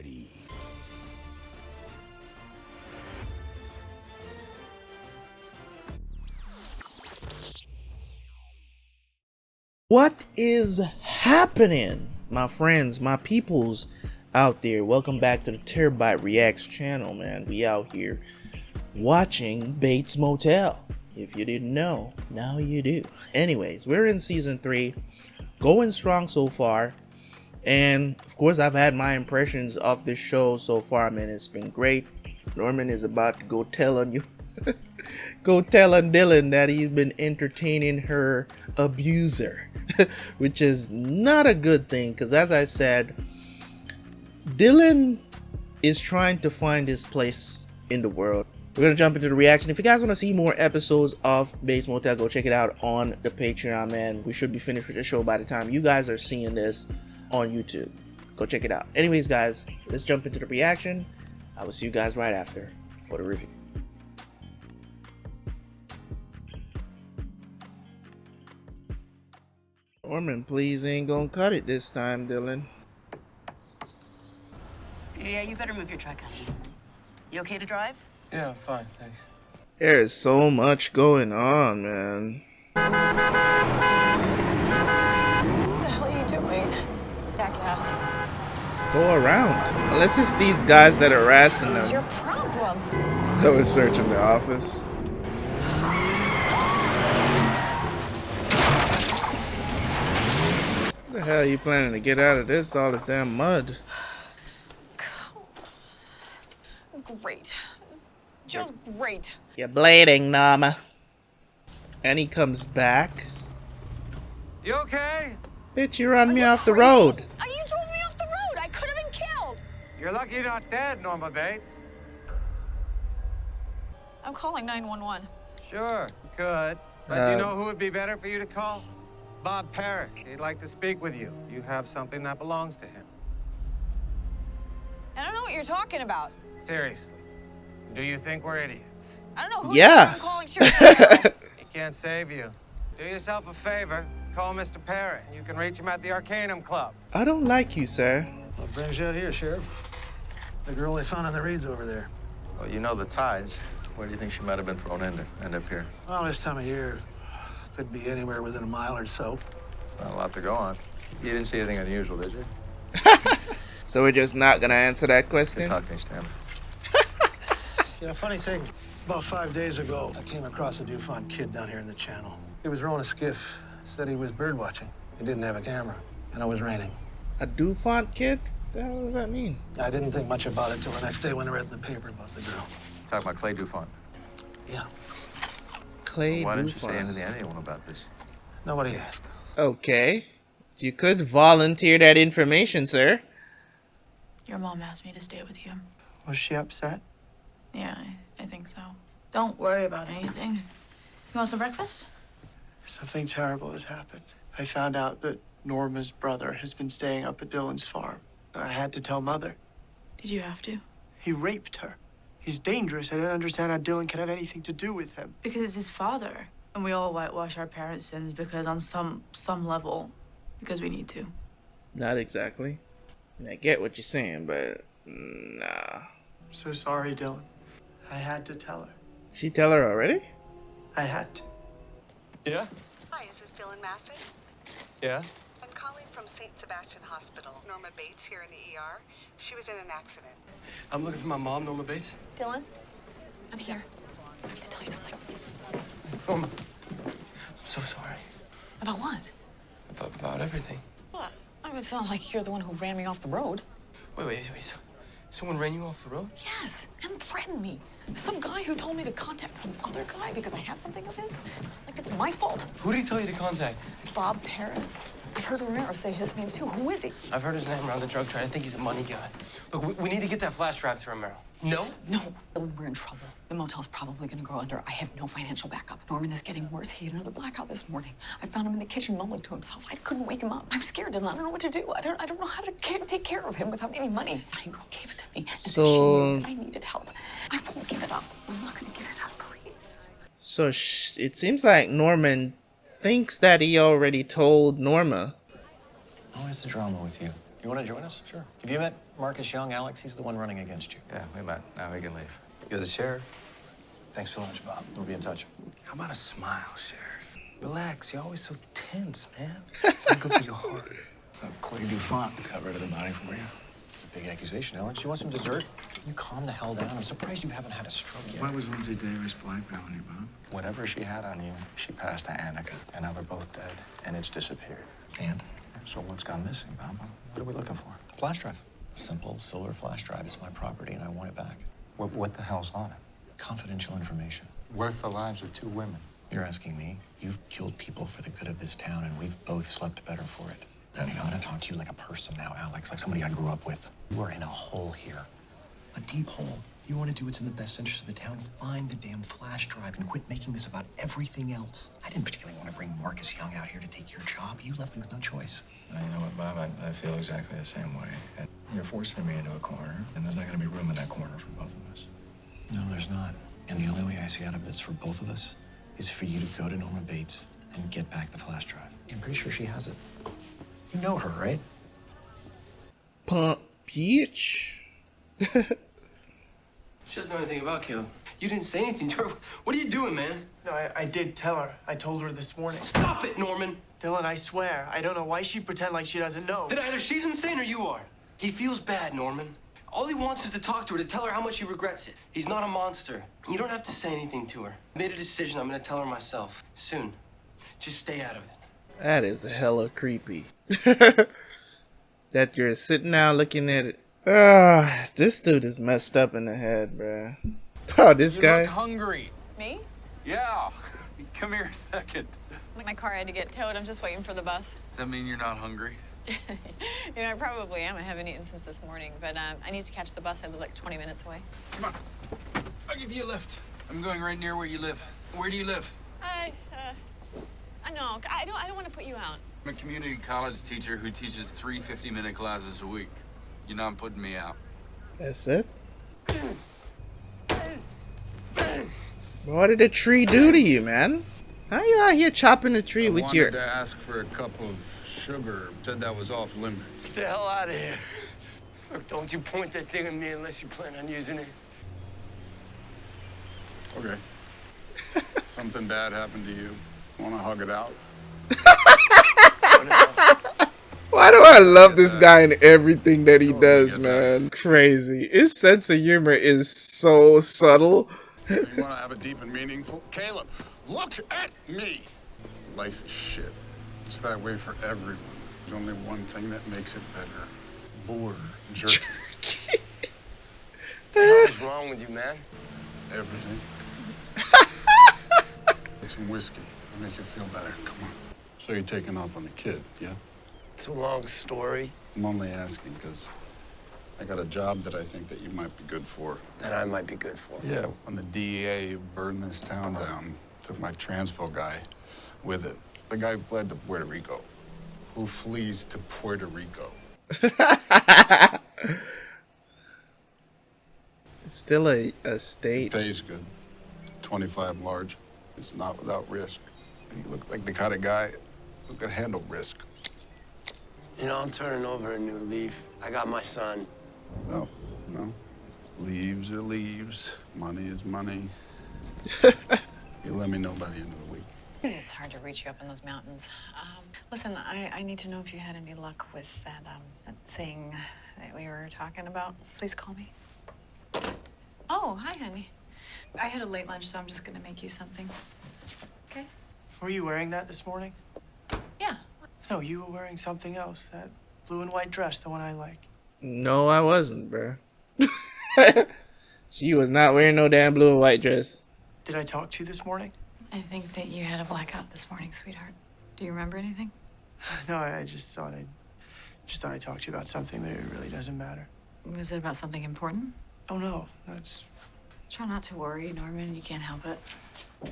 ready. What is happening, my friends, my peoples out there? Welcome back to the Terabyte Reacts channel, man. We out here watching Bates Motel. If you didn't know, now you do. Anyways, we're in season 3, going strong so far. And of course, I've had my impressions of this show so far, man. It's been great. Norman is about to go tell on you. Go tell on Dylan that he's been entertaining her abuser, which is not a good thing, because as I said, Dylan is trying to find his place in the world. We're gonna jump into the reaction. If you guys want to see more episodes of Bates Motel, go check it out on the Patreon, man. We should be finished with the show by the time you guys are seeing this on YouTube. Go check it out. Anyways, guys, let's jump into the reaction. I will see you guys right after for the review. Norman, please ain't gonna cut it this time, Dylan. Yeah, you better move your truck, honey. You okay to drive? Yeah, I'm fine, thanks. There is so much going on, man. What the hell are you doing? Jackass. Just go around. Unless it's these guys that are harassing What's your them. problem? I was searching the office. What the hell are you planning to get out of this? All this damn mud. Great. Just great. You're bleeding, Nama. And he comes back. You okay? Bitch, you run me you off the crazy? road. You drove me off the road. I could have been killed. You're lucky you're not dead, Norma Bates. I'm calling 911. Sure, you could. But do you know who would be better for you to call? Bob Paris. He'd like to speak with you. You have something that belongs to him. I don't know what you're talking about. Seriously. Do you think we're idiots? I don't know who Yeah. I'm calling. Seriously. He can't save you. Do yourself a favor. Call Mr. Parrott. You can reach him at the Arcanum Club. I don't like you, sir. What brings you out here, Sheriff? The girl they found on the reeds over there. Well, you know the tides. Where do you think she might have been thrown into? End up here? Well, this time of year, could be anywhere within a mile or so. Not a lot to go on. You didn't see anything unusual, did you? So we're just not gonna answer that question? Talk to me, Stanley. Yeah, funny thing. About 5 days ago, I came across a Dufont kid down here in the channel. He was rowing a skiff. Said he was bird watching. He didn't have a camera, and it was raining. A Dufont kid? The hell does that mean? I didn't think much about it till the next day when I read in the paper about the girl. Talking about Clay Dufont. Yeah, Clay Why didn't you say Dufont. anything to anyone about this? nobody asked. Okay. You could volunteer that information, sir. Your mom asked me to stay with you. Was she upset? Yeah, I think so. Don't worry about anything. You want some breakfast? Something terrible has happened. I found out that Norma's brother has been staying up at Dylan's farm. I had to tell Mother. Did you have to? He raped her. He's dangerous. I don't understand how Dylan could have anything to do with him. Because it's his father. And we all whitewash our parents' sins because on some level, because we need to. Not exactly. I get what you're saying, but nah. I'm so sorry, Dylan. I had to tell her. She tell her already? I had to. Yeah? Hi, is this Dylan Massey? Yeah? I'm calling from St. Sebastian Hospital. Norma Bates here in the ER. She was in an accident. I'm looking for my mom, Norma Bates. Dylan, I'm here. I have to tell you something. Norma. I'm so sorry. About what? About everything. What? I mean, it's not like you're the one who ran me off the road. Wait. Someone ran you off the road? Yes, and threatened me. Some guy who told me to contact some other guy because I have something of his. Like it's my fault. Who did he tell you to contact? Bob Paris. I've heard Romero say his name too. Who is he? I've heard his name around the drug trade. I think he's a money guy. Look, we need to get that flash drive to Romero. No? No, we're in trouble. The motel's probably gonna go under. I have no financial backup. Norman is getting worse. He had another blackout this morning. I found him in the kitchen mumbling to himself. I couldn't wake him up. I'm scared, Dylan. I don't know what to do. I don't know how to take care of him without any money. My girl gave it to me. And So- if she knew that I needed help, I won't give it up. I'm not gonna give it up, please. So it seems like Norman thinks that he already told Norma. What's the drama with you? You want to join us? Sure. Have you met Marcus Young, Alex? He's the one running against you. Yeah, we met. Now we can leave. You're the sheriff. Thanks so much, Bob. We'll be in touch. How about a smile, Sheriff? Relax. You're always so tense, man. It's not good for your heart. So Clay Dufont got rid of the body for you. It's a big accusation, Alex. You want some dessert? You calm the hell down. I'm surprised you haven't had a stroke yet. Why was Lindsay Davis blackmailing you, Bob? Whatever she had on you, she passed to Annika. And now they're both dead. And it's disappeared. And? So what's gone missing, Bob? What are we looking for? A flash drive. A simple silver flash drive. It's my property, and I want it back. What the hell's on it? Confidential information. Worth the lives of 2 women. You're asking me? You've killed people for the good of this town, and we've both slept better for it. I mean, I'm gonna talk to you like a person now, Alex, like somebody I grew up with. You are in a hole here. A deep hole. You want to do what's in the best interest of the town? Find the damn flash drive and quit making this about everything else. I didn't particularly want to bring Marcus Young out here to take your job. You left me with no choice. You know what, Bob? I feel exactly the same way. And you're forcing me into a corner, and there's not going to be room in that corner for both of us. No, there's not. And the only way I see out of this for both of us is for you to go to Norma Bates and get back the flash drive. I'm pretty sure she has it. You know her, right? Pump bitch. She doesn't know anything about Caleb. You didn't say anything to her. What are you doing, man? No, I did tell her. I told her this morning. Stop it, Norman. Dylan, I swear. I don't know why she'd pretend like she doesn't know. Then either she's insane or you are. He feels bad, Norman. All he wants is to talk to her, to tell her how much he regrets it. He's not a monster. You don't have to say anything to her. I made a decision. I'm gonna tell her myself. Soon. Just stay out of it. That is hella creepy. That you're sitting down looking at it. This dude is messed up in the head, bruh. Oh, this guy. You look hungry. Me? Yeah. Come here a second. My car had to get towed. I'm just waiting for the bus. Does that mean you're not hungry? You know, I probably am. I haven't eaten since this morning, but I need to catch the bus. I live like 20 minutes away. Come on. I'll give you a lift. I'm going right near where you live. Where do you live? No, I don't want to put you out. I'm a community college teacher who teaches 3 50-minute classes a week. You're not putting me out. That's it? What did the tree do to you, man? How you out here chopping the tree with your... I wanted to ask for a cup of sugar. Said that was off limits. Get the hell out of here. Look, don't you point that thing at me unless you plan on using it. Okay. Something bad happened to you. Want to hug it out? Why do I love this guy and everything that he does, man? Crazy. His sense of humor is so subtle. You want to have a deep and meaningful? Caleb, look at me. Life is shit. It's that way for everyone. There's only one thing that makes it better. Boar jerky. What the hell is wrong with you, man? Everything. Get some whiskey. It'll make you feel better. Come on. So you're taking off on the kid, yeah? It's a long story. I'm only asking because I got a job that I think that you might be good for. That I might be good for. Yeah, when the DEA burned this town down, took my transpo guy with it. The guy who fled to Puerto Rico, who flees to Puerto Rico. Still a state. It pays good. 25 large. It's not without risk. You look like the kind of guy who could handle risk. You know, I'm turning over a new leaf. I got my son. No. Leaves are leaves. Money is money. You let me know by the end of the week. It's hard to reach you up in those mountains. Listen, I need to know if you had any luck with that thing that we were talking about. Please call me. Oh, hi, honey. I had a late lunch, so I'm just gonna make you something. Okay? Were you wearing that this morning? Yeah. No, you were wearing something else. That blue and white dress, the one I like. No, I wasn't, bro. She was not wearing no damn blue and white dress. Did I talk to you this morning? I think that you had a blackout this morning, sweetheart. Do you remember anything? No, I just thought I'd talk to you about something, but it really doesn't matter. Was it about something important? Oh no, that's... Try not to worry, Norman. You can't help it.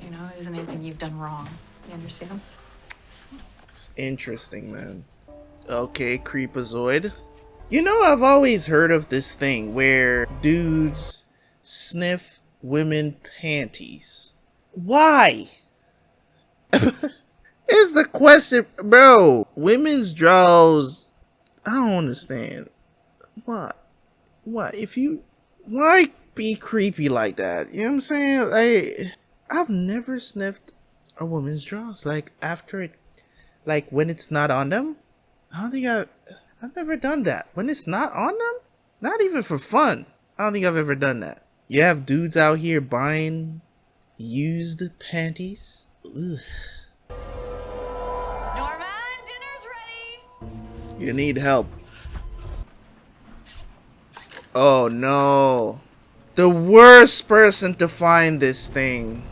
You know, it isn't anything you've done wrong. You understand? It's interesting, man. Okay, Creepazoid. You know, I've always heard of this thing where dudes sniff women panties. Why? Is the question, bro. Women's draws I don't understand. What? If you, why be creepy like that? You know what I'm saying? I've never sniffed a woman's drawers. Like, after it, like, when it's not on them. I don't think I've never done that. When it's not on them? Not even for fun. I don't think I've ever done that. You have dudes out here buying used panties? Ugh. Norman, dinner's ready. You need help. Oh no. The worst person to find this thing.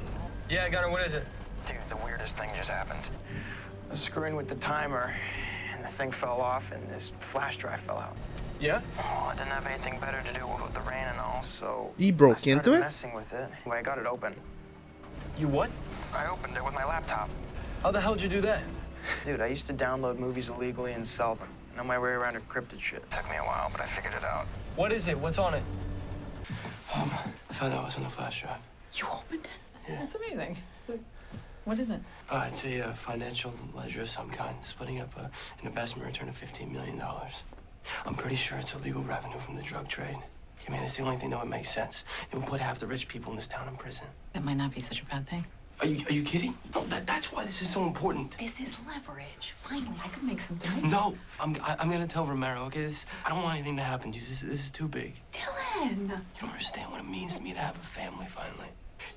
Yeah, Gunner, what is it? Dude, the weirdest thing just happened. I was screwing with the timer, and the thing fell off, and this flash drive fell out. Yeah? Oh, I didn't have anything better to do with the rain and all, so He broke I started into it? messing with it. Anyway, I got it open. You what? I opened it with my laptop. How the hell did you do that? Dude, I used to download movies illegally and sell them. Know my way around encrypted shit. Took me a while, but I figured it out. What is it? What's on it? I found out what's on the flash drive. You opened it? Yeah. That's amazing. What is it? It's a financial ledger of some kind, splitting up an investment return of $15 million. I'm pretty sure it's illegal revenue from the drug trade. I mean, it's the only thing that would make sense. It would put half the rich people in this town in prison. That might not be such a bad thing. Are you kidding? No, that's why this is so important. This is leverage. Finally, I could make some deals. No, I'm gonna tell Romero. Okay, I don't want anything to happen. Jesus, this is too big. Dylan! You don't understand what it means to me to have a family finally.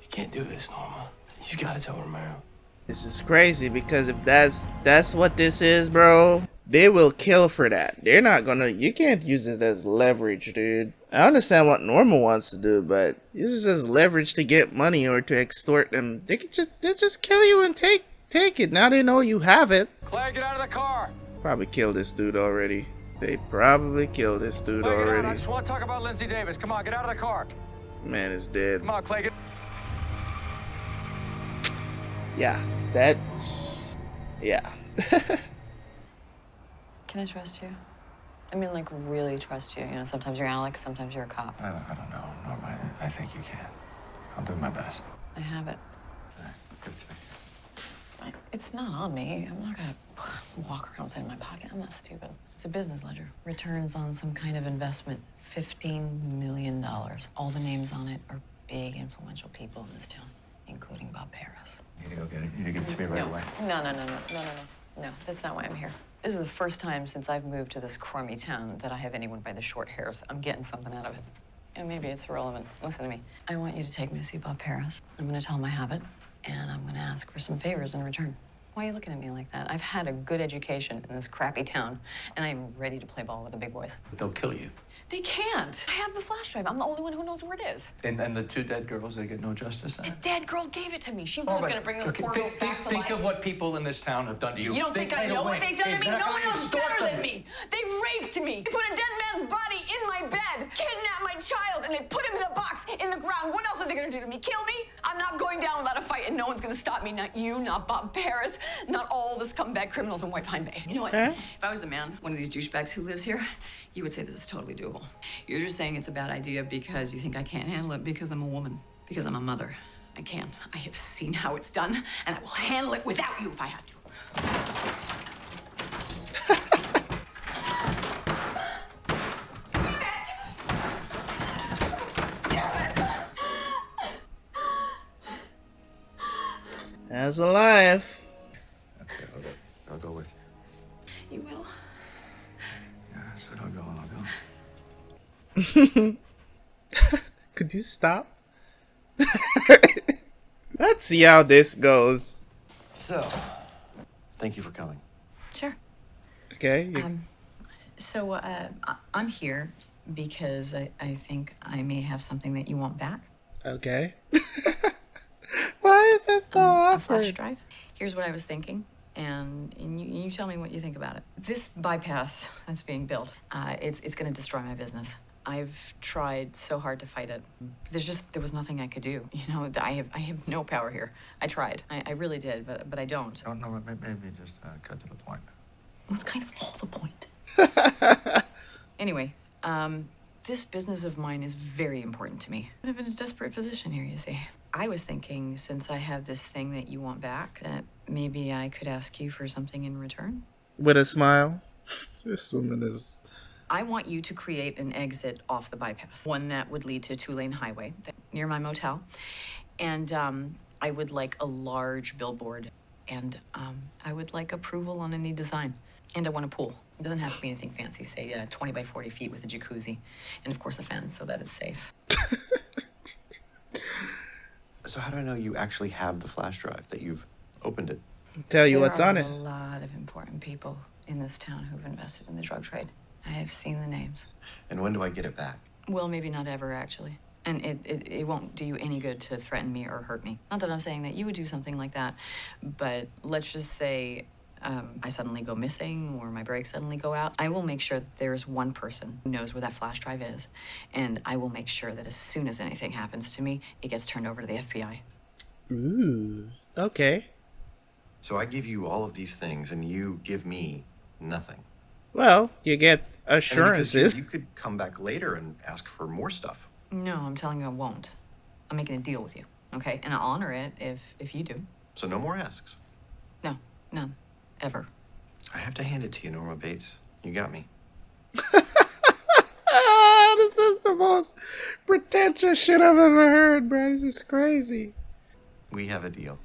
You can't do this, Norma. You gotta tell Romero. This is crazy because if that's what this is, bro, they will kill for that. They're not gonna. You can't use this as leverage, dude. I understand what Norma wants to do, but use this as leverage to get money or to extort them. They could just kill you and take it. Now they know you have it. Claire, get out of the car. Probably killed this dude already. They probably killed this dude Clay, get out. I already. just want to talk about Lindsay Davis. Come on, get out of the car. Man is dead. Come on, Clay, get... Yeah, that's... Yeah. Can I trust you? I mean, like, really trust you. You know, sometimes you're Alex, sometimes you're a cop. I don't know, Norma. I think you can. I'll do my best. I have it. Give it to me. It's not on me. I'm not gonna walk around with it in my pocket. I'm not stupid. It's a business ledger. Returns on some kind of investment. $15 million. All the names on it are big, influential people in this town, including Bob Paris. You need to go get it. You need to give it to me right away. No, that's not why I'm here. This is the first time since I've moved to this crummy town that I have anyone by the short hairs. I'm getting something out of it. And maybe it's irrelevant. Listen to me. I want you to take me to see Bob Paris. I'm gonna tell him I have it, and I'm gonna ask for some favors in return. Why are you looking at me like that? I've had a good education in this crappy town, and I'm ready to play ball with the big boys. They'll kill you. They can't. I have the flash drive. I'm the only one who knows where it is. And the two dead girls, they get no justice. The dead girl gave it to me. She was gonna bring those poor girls back to life. Think of what people in this town have done to you. You don't think I know what they've done to me? No one knows better than me. They raped me. They put a dead man's body in my bed, kidnapped my child, and they put him in a box in the ground. What else are they gonna do to me? Kill me? I'm not going down without a fight, and no one's gonna stop me. Not you, not Bob Paris, not all the scumbag criminals in White Pine Bay. You know what? If I was the man, one of these douchebags who lives here, you would say this is totally doable. You're just saying it's a bad idea because you think I can't handle it because I'm a woman, because I'm a mother. I can. I have seen how it's done, and I will handle it without you if I have to. As alive. Okay, I'll go with you. You will? Yeah, I said I'll go and I'll go. Could you stop? Let's see how this goes. So, thank you for coming. Sure. Okay. I'm here because I think I may have something that you want back. Okay. Why is this so awkward? A flash drive. Here's what I was thinking, and you tell me what you think about it. This bypass that's being built, it's going to destroy my business. I've tried so hard to fight it. There was nothing I could do. You know, I have no power here. I tried. I really did, but I don't. No, maybe just cut to the point. What's kind of all the point? Anyway, this business of mine is very important to me. I'm in a desperate position here, you see. I was thinking, since I have this thing that you want back, that maybe I could ask you for something in return. With a smile. This woman is. I want you to create an exit off the bypass, one that would lead to a 2-lane highway near my motel. And I would like a large billboard. And I would like approval on any design. And I want a pool. It doesn't have to be anything fancy, say 20 by 40 feet with a jacuzzi. And of course a fence so that it's safe. So how do I know you actually have the flash drive, that you've opened it? Tell you what's on it. There are a lot of important people in this town who've invested in the drug trade. I have seen the names. And when do I get it back? Well, maybe not ever, actually. And it won't do you any good to threaten me or hurt me. Not that I'm saying that you would do something like that, but let's just say I suddenly go missing or my brakes suddenly go out. I will make sure that there's one person who knows where that flash drive is. And I will make sure that as soon as anything happens to me, it gets turned over to the FBI. Ooh, okay. So I give you all of these things and you give me nothing. Well, you get And assurances. because you could come back later and ask for more stuff. No, I'm telling you I won't. I'm making a deal with you, okay? And I'll honor it if you do. So no more asks. No, none. Ever. I have to hand it to you, Norma Bates. You got me. This is the most pretentious shit I've ever heard, bro. This is crazy. We have a deal.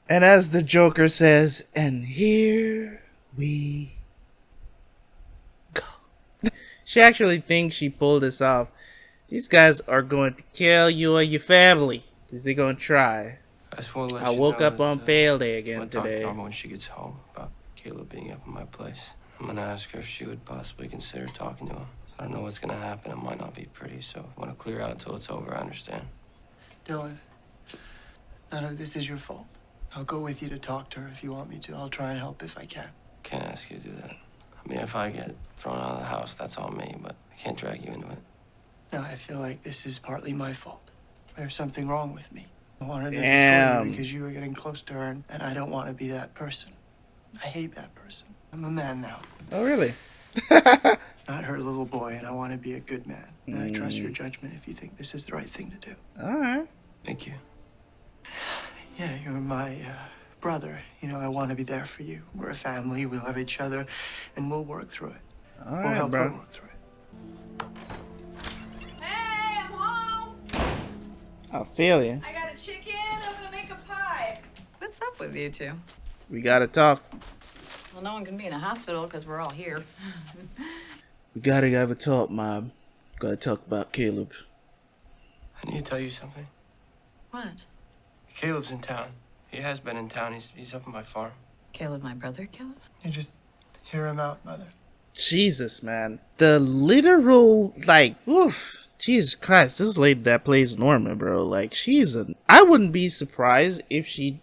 And as the Joker says, and here we go. She actually thinks she pulled this off. These guys are going to kill you or your family. Because they're going to try. I just want to let I you woke know up that, on bail day again I'll talk to today. Norma when she gets home about Caleb being up in my place. I'm gonna ask her if she would possibly consider talking to him. I don't know what's gonna happen. It might not be pretty, so if you want to clear out until it's over, I understand. Dylan, none of this is your fault. I'll go with you to talk to her if you want me to. I'll try and help if I can. Can't ask you to do that. I mean, if I get thrown out of the house, that's on me, but I can't drag you into it. No, I feel like this is partly my fault. There's something wrong with me. I wanted to destroy Damn. you because you were getting close to her, and I don't want to be that person. I hate that person. I'm a man now. Oh, really? Not her little boy, and I want to be a good man. And I trust your judgment if you think this is the right thing to do. All right. Thank you. Yeah, you're my brother. You know, I want to be there for you. We're a family. We love each other, and we'll work through it. All We'll right, help bro. her work through it. Hey, I'm home. I feel you. I got a chicken. I'm gonna make a pie. What's up with you two? We gotta talk. Well, no one can be in a hospital because we're all here. We gotta have a talk, Mom. Gotta talk about Caleb. I need to tell you something. What? Caleb's in town. He has been in town. He's up in my farm. Caleb, my brother, Caleb? You just hear him out, Mother. Jesus, man. The literal, like, oof. Jesus Christ, this lady that plays Norma, bro. Like, I wouldn't be surprised if she,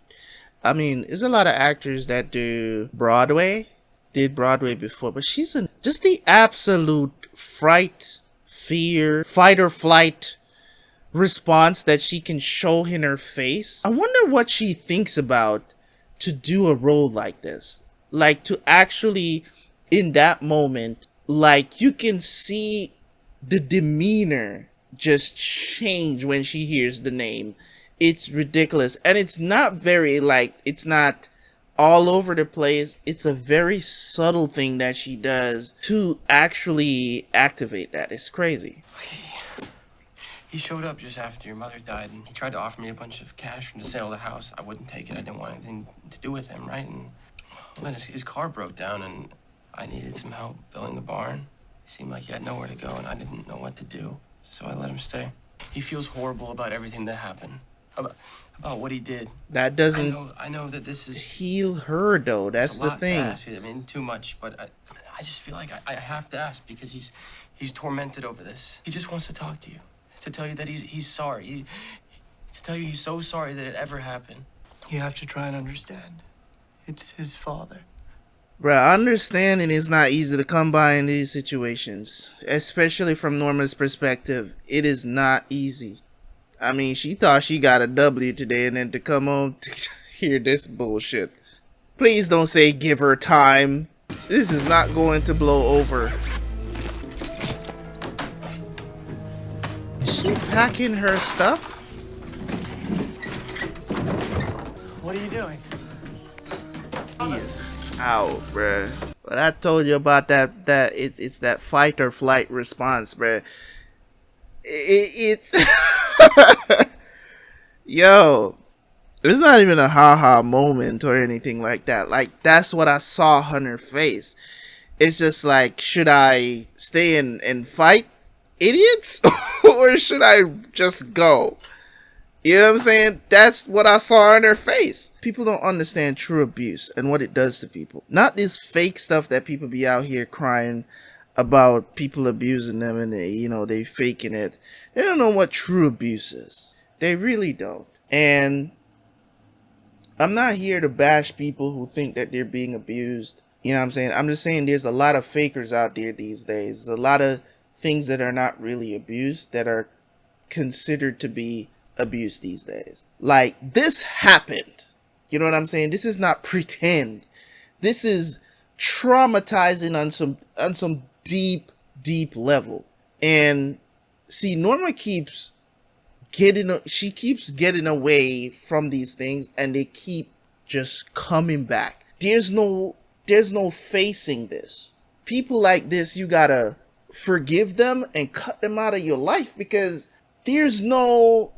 I mean, there's a lot of actors that did Broadway before, but she's just the absolute fright, fear, fight or flight response that she can show in her face. I wonder what she thinks about to do a role like this. Like, to actually, in that moment, like, you can see the demeanor just change when she hears the name. It's ridiculous. And it's not very, like, it's not all over the place. It's a very subtle thing that she does to actually activate that. It's crazy. He showed up just after your mother died, and he tried to offer me a bunch of cash from the sale of the house. I wouldn't take it. I didn't want anything to do with him, right? And then his car broke down, and I needed some help filling the barn. It seemed like he had nowhere to go, and I didn't know what to do, so I let him stay. He feels horrible about everything that happened, about what he did. That doesn't I know that this is heal her, though. That's a the lot thing. to ask. I mean, too much, but I just feel like I have to ask because he's tormented over this. He just wants to talk to you, to tell you that he's sorry. To tell you he's so sorry that it ever happened. You have to try and understand. It's his father. Bruh, understanding is not easy to come by in these situations. Especially from Norma's perspective. It is not easy. I mean, she thought she got a W today, and then to come home to hear this bullshit. Please don't say give her time. This is not going to blow over. Is she packing her stuff? What are you doing? He is out, bruh. But I told you about that it's that fight or flight response, bro. It's yo, it's not even a haha moment or anything like that. Like, that's what I saw on her face. It's just like, should I stay and fight idiots or should I just go? You know what I'm saying? That's what I saw on her face. People don't understand true abuse and what it does to people. Not this fake stuff that people be out here crying about, people abusing them and they faking it. They don't know what true abuse is. They really don't. And I'm not here to bash people who think that they're being abused. You know what I'm saying? I'm just saying there's a lot of fakers out there these days. There's a lot of things that are not really abused that are considered to be abuse these days. Like, this happened. You know what I'm saying? This is not pretend. This is traumatizing on some deep level. And see, Norma keeps getting away from these things, and they keep just coming back. There's no facing this. People like this, you gotta forgive them and cut them out of your life, because there's no...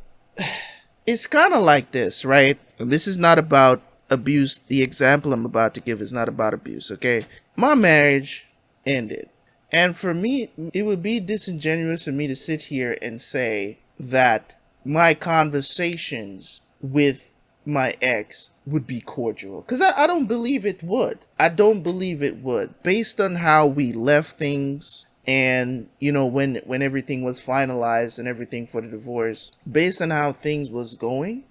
It's kind of like this, right? This is not about abuse. The example I'm about to give is not about abuse, okay? My marriage ended. And for me, it would be disingenuous for me to sit here and say that my conversations with my ex would be cordial. Because I don't believe it would. I don't believe it would. Based on how we left things, and when everything was finalized and everything for the divorce, based on how things was going,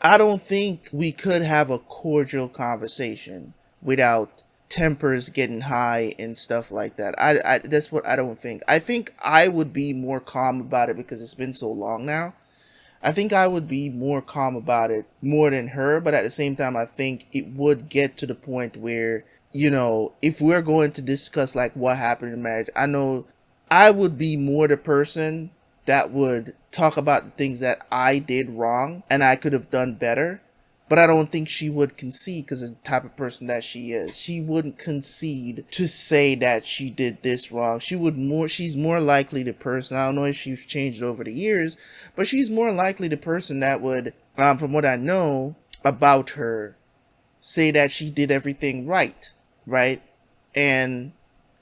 I don't think we could have a cordial conversation without tempers getting high and stuff like that. I that's what I don't think. I think I would be more calm about it because it's been so long now. I think I would be more calm about it more than her, but at the same time, I think it would get to the point where, if we're going to discuss like what happened in marriage, I know I would be more the person that would talk about the things that I did wrong and I could have done better. But I don't think she would concede, because of the type of person that she is. She wouldn't concede to say that she did this wrong. She's more likely the person, I don't know if she's changed over the years, but she's more likely the person that would, from what I know about her, say that she did everything right? And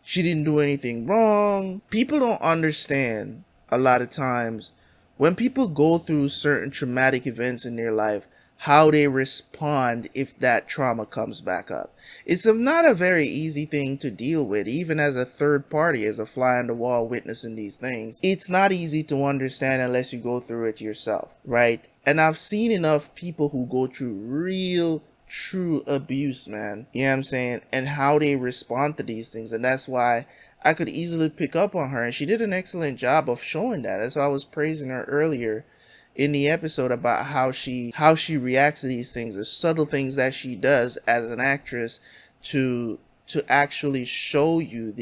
she didn't do anything wrong. People don't understand a lot of times when people go through certain traumatic events in their life, how they respond if that trauma comes back up. It's not a very easy thing to deal with, even as a third party, as a fly on the wall witnessing these things. It's not easy to understand unless you go through it yourself, right? And I've seen enough people who go through real, true abuse, man. You know what I'm saying? And how they respond to these things. And that's why I could easily pick up on her. And she did an excellent job of showing that. That's why I was praising her earlier in the episode about how she reacts to these things, the subtle things that she does as an actress to actually show you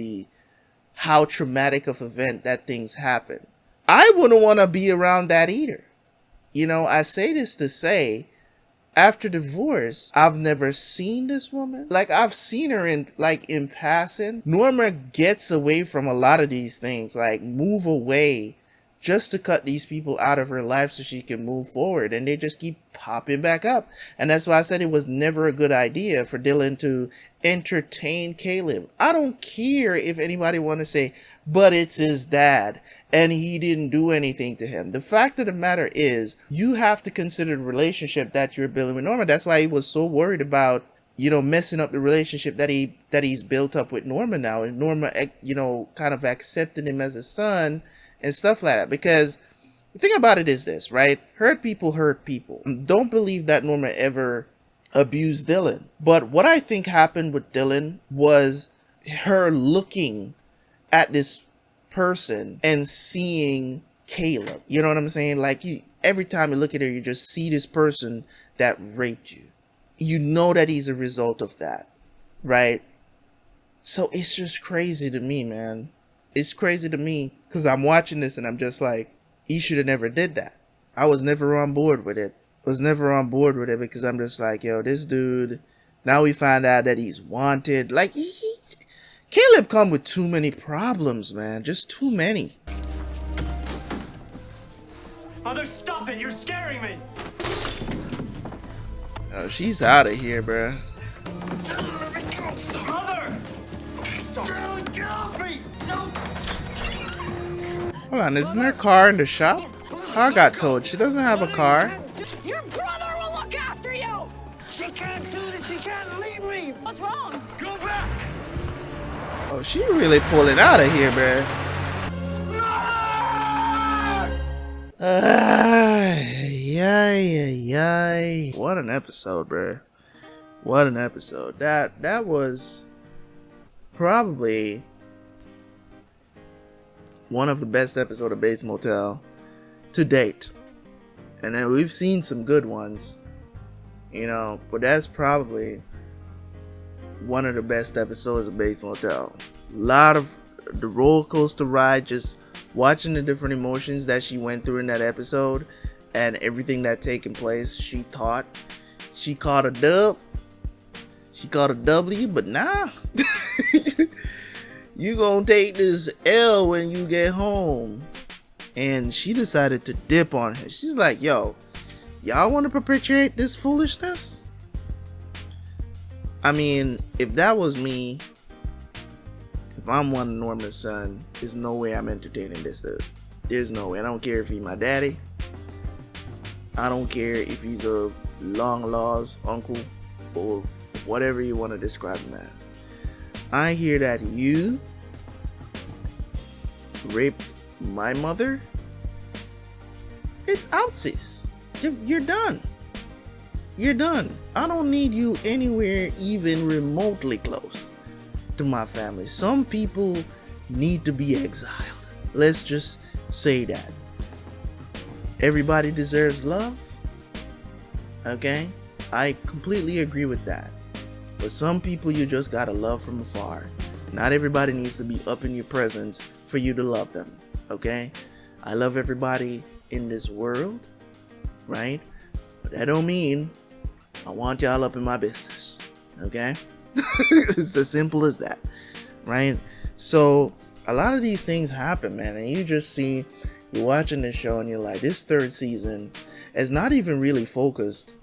how traumatic of event that things happen. I wouldn't want to be around that either. I say this to say, after divorce, I've never seen this woman. Like, I've seen her in passing. Norma gets away from a lot of these things, like move away, just to cut these people out of her life so she can move forward, and they just keep popping back up. And that's why I said it was never a good idea for Dylan to entertain Caleb. I don't care if anybody want to say, but it's his dad and he didn't do anything to him. The fact of the matter is, you have to consider the relationship that you're building with Norma. That's why he was so worried about messing up the relationship that he's built up with Norma now, and Norma kind of accepted him as a son and stuff like that. Because the thing about it is this, right? Hurt people hurt people. Don't believe that Norma ever abused Dylan. But what I think happened with Dylan was her looking at this person and seeing Caleb. You know what I'm saying? Like, every time you look at her, you just see this person that raped you. You know that he's a result of that, right? So it's just crazy to me, man. It's crazy to me because I'm watching this and I'm just like, he should have never did that. I was never on board with it. Because I'm just like, yo, this dude, now we find out that he's wanted. Like, Caleb come with too many problems, man. Just too many. Mother, stop it! You're scaring me! Oh, she's out of here, bruh. Mother! Stop! Get off me! No! Hold on, isn't her car in the shop? Car got towed. She doesn't have a car. Your brother will look after you! She can't do this! She can't leave me! What's wrong? Go back! Oh, she really pulling out of here, bruh. Yay. What an episode, bruh. What an episode. That was probably one of the best episodes of Bates Motel to date. And then we've seen some good ones, you know, but that's probably one of the best episodes of Bates Motel. A lot of the roller coaster ride, just watching the different emotions that she went through in that episode and everything that taken place. She thought she caught a dub. She caught a W, but nah. You gonna take this L when you get home. And she decided to dip on her. She's like, yo, y'all want to perpetuate this foolishness? I mean, if that was me, if I'm one of Norman's son, there's no way I'm entertaining this dude. There's no way. I don't care if he's my daddy. I don't care if he's a long lost uncle or whatever you want to describe him as. I hear that you raped my mother. It's outsies. You're done. You're done. I don't need you anywhere even remotely close to my family. Some people need to be exiled. Let's just say that. Everybody deserves love. Okay? I completely agree with that. But some people you just gotta love from afar. Not everybody needs to be up in your presence for you to love them. Okay? I love everybody in this world, right? But that don't mean I want y'all up in my business. Okay? It's as simple as that, right? So a lot of these things happen, man, and you just see, you're watching this show and you're like, this third season is not even really focused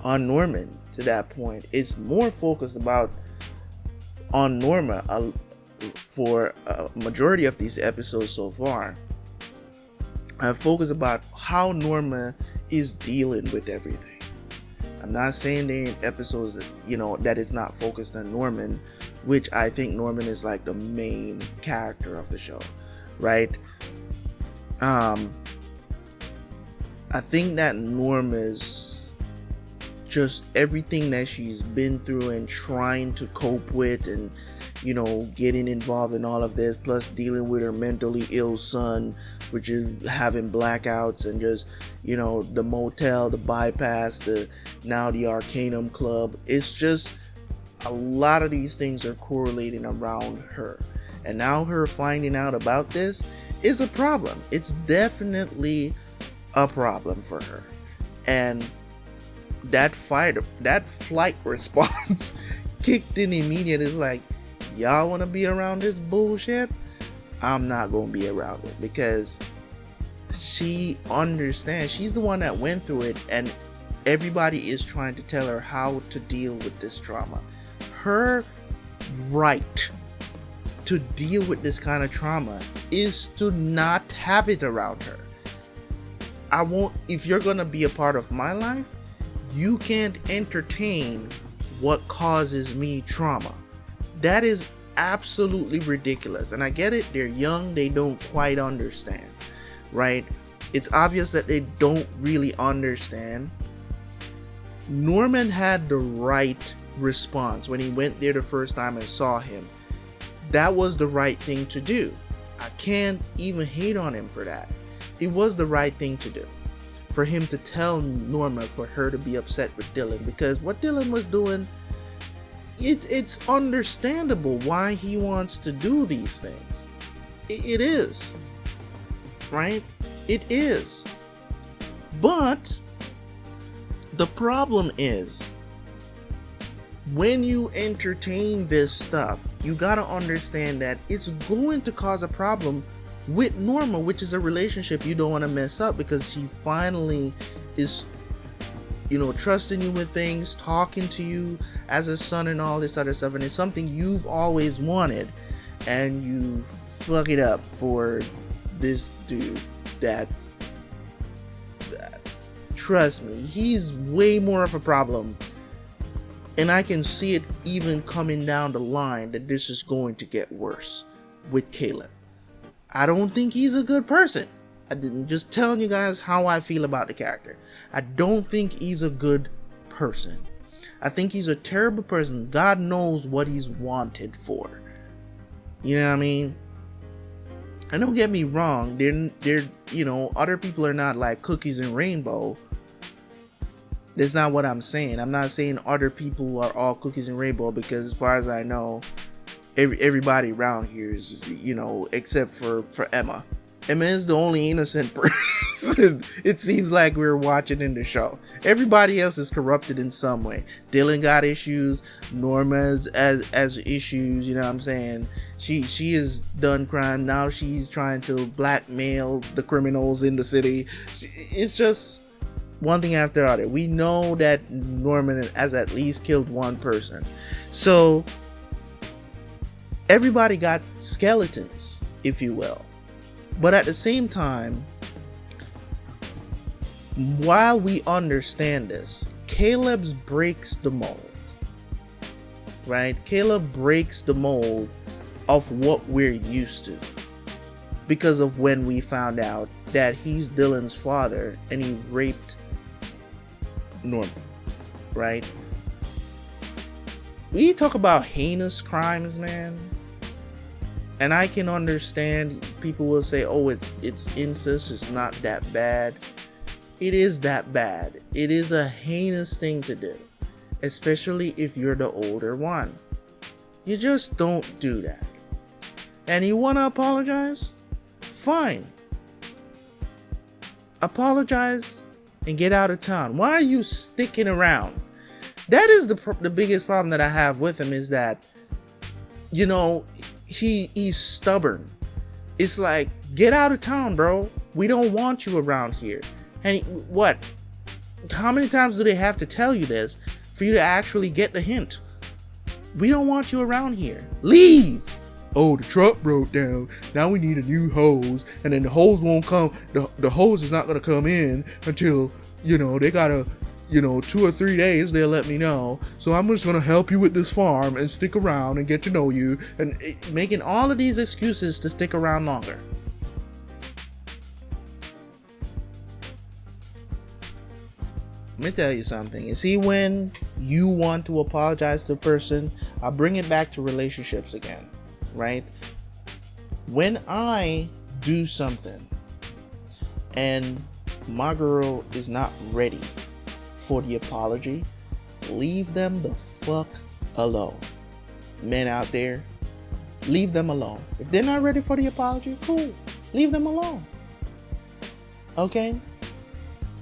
on Norman to that point. It's more focused on Norma for a majority of these episodes so far. I focus about how Norma is dealing with everything. I'm not saying there ain't episodes that, you know, that is not focused on Norman, which I think Norman is like the main character of the show, right? I think that Norma's just everything that she's been through and trying to cope with, and you know, getting involved in all of this, plus dealing with her mentally ill son, which is having blackouts, and just, you know, the motel, the bypass, now the Arcanum Club. It's just a lot of these things are correlating around her, and now her finding out about this is a problem. It's definitely a problem for her, and that flight response kicked in immediately. It's like, y'all want to be around this bullshit? I'm not gonna be around it, because she understands. She's the one that went through it, and everybody is trying to tell her how to deal with this trauma. Her right to deal with this kind of trauma is to not have it around her. If you're gonna be a part of my life, you can't entertain what causes me trauma. That is absolutely ridiculous. And I get it, they're young, they don't quite understand, right? It's obvious that they don't really understand. Norman had the right response when he went there the first time and saw him. That was the right thing to do. I can't even hate on him for that. It was the right thing to do for him to tell Norma, for her to be upset with Dylan, because what Dylan was doing, it's understandable why he wants to do these things. It is, right? It is. But the problem is, when you entertain this stuff, you gotta understand that it's going to cause a problem with Norma, which is a relationship you don't want to mess up, because she finally is, you know, trusting you with things, talking to you as a son and all this other stuff, and it's something you've always wanted, and you fuck it up for this dude that trust me, he's way more of a problem, and I can see it even coming down the line that this is going to get worse with Caleb. I don't think he's a good person. I'm just telling you guys how I feel about the character. I don't think he's a good person. I think he's a terrible person. God knows what he's wanted for. You know what I mean? And don't get me wrong, they're you know, other people are not like cookies and rainbow. That's not what I'm saying. I'm not saying other people are all cookies and rainbow, because as far as I know, everybody around here is, you know, except for Emma. Emma is the only innocent person it seems like we're watching in the show. Everybody else is corrupted in some way. Dylan got issues. Norma's as issues. You know what I'm saying? She has done crime. Now she's trying to blackmail the criminals in the city. It's just one thing after the other. We know that Norman has at least killed one person. So everybody got skeletons, if you will. But at the same time, while we understand this, Caleb breaks the mold. Right? Caleb breaks the mold of what we're used to, because of when we found out that he's Dylan's father and he raped Norman. Right? We talk about heinous crimes, man. And I can understand people will say, oh, it's incest, it's not that bad. It is that bad. It is a heinous thing to do, especially if you're the older one. You just don't do that. And you want to apologize? Fine. Apologize and get out of town. Why are you sticking around? That is the biggest problem that I have with him, is that, you know, he's stubborn. It's like, get out of town, bro. We don't want you around here. And what? How many times do they have to tell you this for you to actually get the hint? We don't want you around here. Leave. Oh, the truck broke down. Now we need a new hose. And then the hose won't come. The hose is not going to come in until, you know, they got to, you know, 2 or 3 days they'll let me know. So I'm just gonna help you with this farm and stick around and get to know you, and making all of these excuses to stick around longer. Let me tell you something. You see, when you want to apologize to a person, I'll bring it back to relationships again, right? When I do something and my girl is not ready for the apology, leave them the fuck alone. Men out there, leave them alone. If they're not ready for the apology, cool, leave them alone. Okay?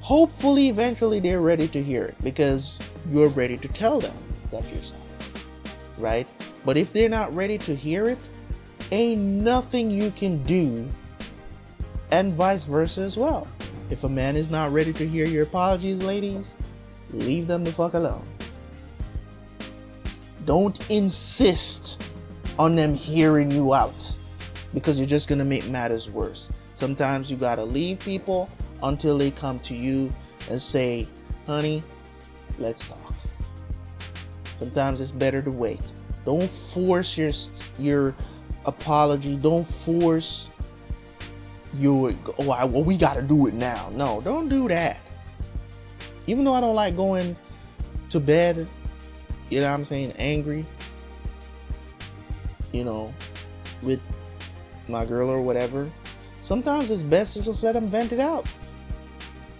Hopefully eventually they're ready to hear it, because you're ready to tell them that you're sorry, right? But if they're not ready to hear it, ain't nothing you can do, and vice versa as well. If a man is not ready to hear your apologies, ladies, leave them the fuck alone. Don't insist on them hearing you out, because you're just gonna make matters worse. Sometimes you gotta leave people until they come to you and say, honey, let's talk. Sometimes it's better to wait. Don't force your apology. Don't force your, well, we gotta do it now. No, don't do that. Even though I don't like going to bed, you know what I'm saying, angry, you know, with my girl or whatever, sometimes it's best to just let them vent it out.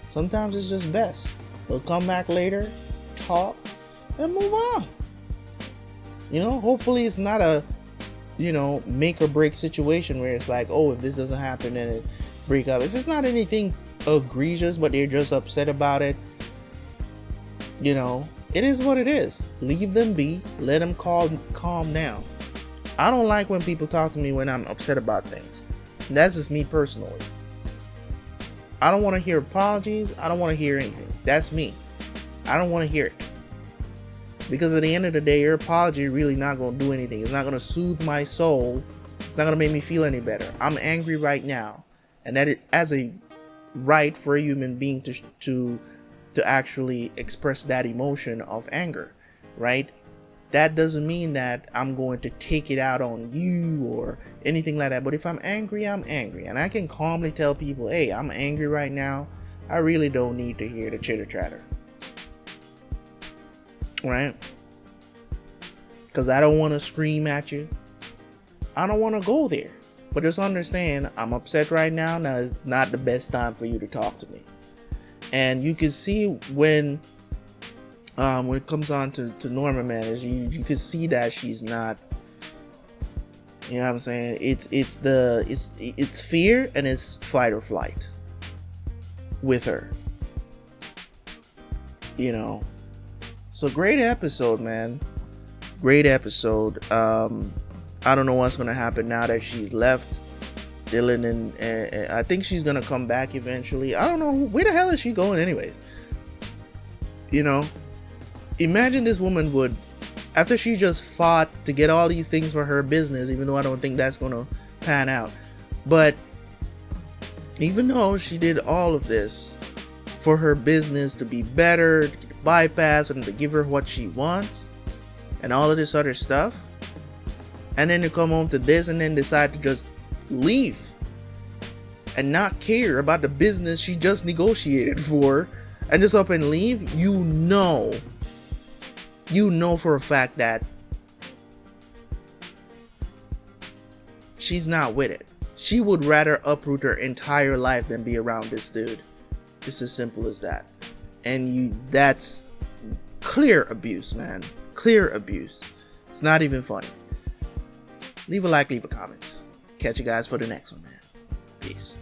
Sometimes it's just best. They'll come back later, talk, and move on. You know, hopefully it's not a, you know, make or break situation where it's like, oh, if this doesn't happen, then it break up. If it's not anything egregious, but they're just upset about it, you know, it is what it is. Leave them be. Let them calm down. I don't like when people talk to me when I'm upset about things. And that's just me personally. I don't want to hear apologies. I don't want to hear anything. That's me. I don't want to hear it. Because at the end of the day, your apology really not going to do anything. It's not going to soothe my soul. It's not going to make me feel any better. I'm angry right now. And that is as a right for a human being to actually express that emotion of anger, right? That doesn't mean that I'm going to take it out on you or anything like that. But if I'm angry, I'm angry. And I can calmly tell people, hey, I'm angry right now. I really don't need to hear the chitter chatter. Right? Because I don't want to scream at you. I don't want to go there. But just understand, I'm upset right now. Now is not the best time for you to talk to me. And you can see when it comes on to Norma, man, is you can see that she's not, you know what I'm saying? It's fear and it's fight or flight with her. You know. So great episode, man. Great episode. I don't know what's gonna happen now that she's left Dylan, and I think she's gonna come back eventually. I don't know where the hell is she going anyways. You know, imagine this woman would, after she just fought to get all these things for her business, even though I don't think that's gonna pan out, but even though she did all of this for her business to be better, to bypass and to give her what she wants and all of this other stuff, and then to come home to this and then decide to just leave and not care about the business she just negotiated for and just up and leave, you know for a fact that she's not with it. She would rather uproot her entire life than be around this dude. It's as simple as that. And that's clear abuse, man. Clear abuse. It's not even funny. Leave a like, leave a comment. Catch you guys for the next one, man. Peace.